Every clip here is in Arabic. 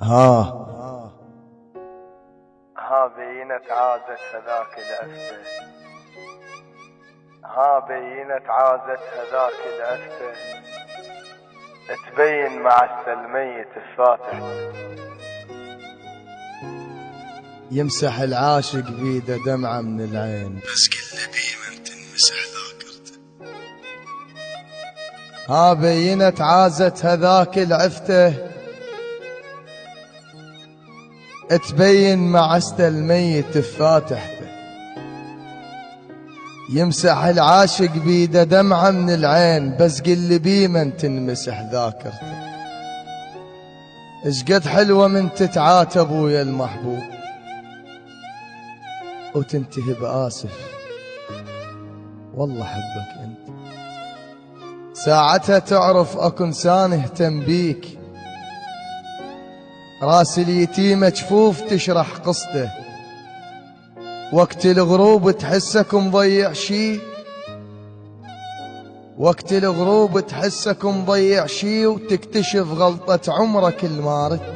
ها بينت عازت هذاك العفته، بينت عازت هذاك العفته، تبين مع الميت الفاتح. يمسح العاشق بيده دمعة من العين، بس كل بيه من تنمسح ذاكرته. بينت عازت هذاك العفته، تبين معست الميت بفاتحته. يمسح العاشق بيده دمعة من العين، بس قل بيه من تنمسح ذاكرته. اشقد حلوة من تتعاتب ويا المحبوب وتنتهي بآسف، والله حبك انت. ساعتها تعرف اكو انسان اهتم بيك، راس اليتيم جفوف تشرح قصته. وقت الغروب تحسك مضيع شي، وقت الغروب تحسك مضيع شي، وتكتشف غلطة عمرك المارته.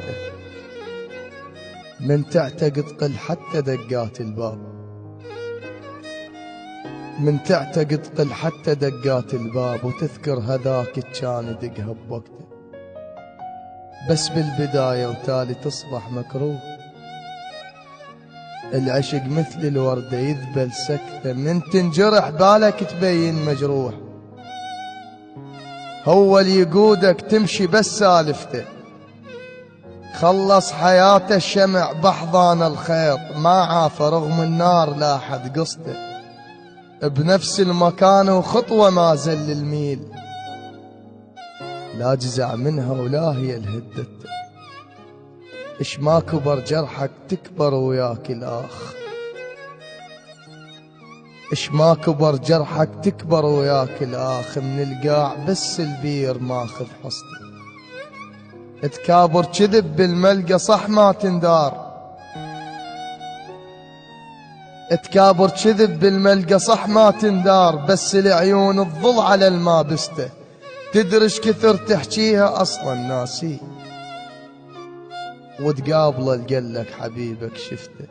من تعتقد قل حتى دقات الباب، من تعتقد قل حتى دقات الباب، وتذكر هذاك كان يدقها بوقته. بس بالبداية وتالي تصبح مكروه. العشق مثل الوردة يذبل سكتة، من تنجرح بالك تبين مجروح. هو اللي يقودك تمشي بس سالفته، خلص حياته الشمع بحضان الخيط. ما عافى رغم النار لاحت قصته، بنفس المكان وخطوة ما زل الميل. لا جزع منها ولا هي الهدته، إش ما كبر جرحك تكبر وياك الآخ. إش ما كبر جرحك تكبر وياك الآخ. من القاع بس البير ماخذ حصته، تكابر كذب بالملقى صح ما تندار. تكابر كذب بالملقى صح ما تندار، بس العيون تظل على المابسته. تدرش كثر تحكيها أصلا ناسي، وتقابله لقلك حبيبك شفته.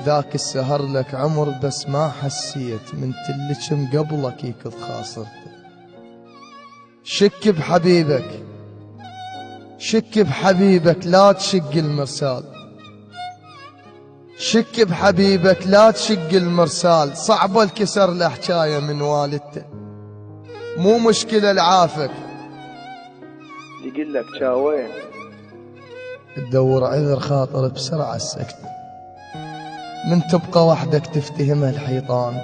ذاك السهر لك عمر بس ما حسيت، من تلك قبلك يكض خاصرته. شك بحبيبك، شك بحبيبك لا تشق المرسال. شك بحبيبك لا تشق المرسال. صعبة الكسر الحكاية من والدته، مو مشكلة العافك يقول لك شاوين. تدور عذر خاطر بسرعة السكتة، من تبقى وحدك تفتهمها الحيطان،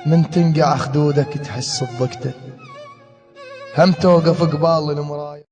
من تنقع خدودك تحس بضقته. هم توقف قبال المراية.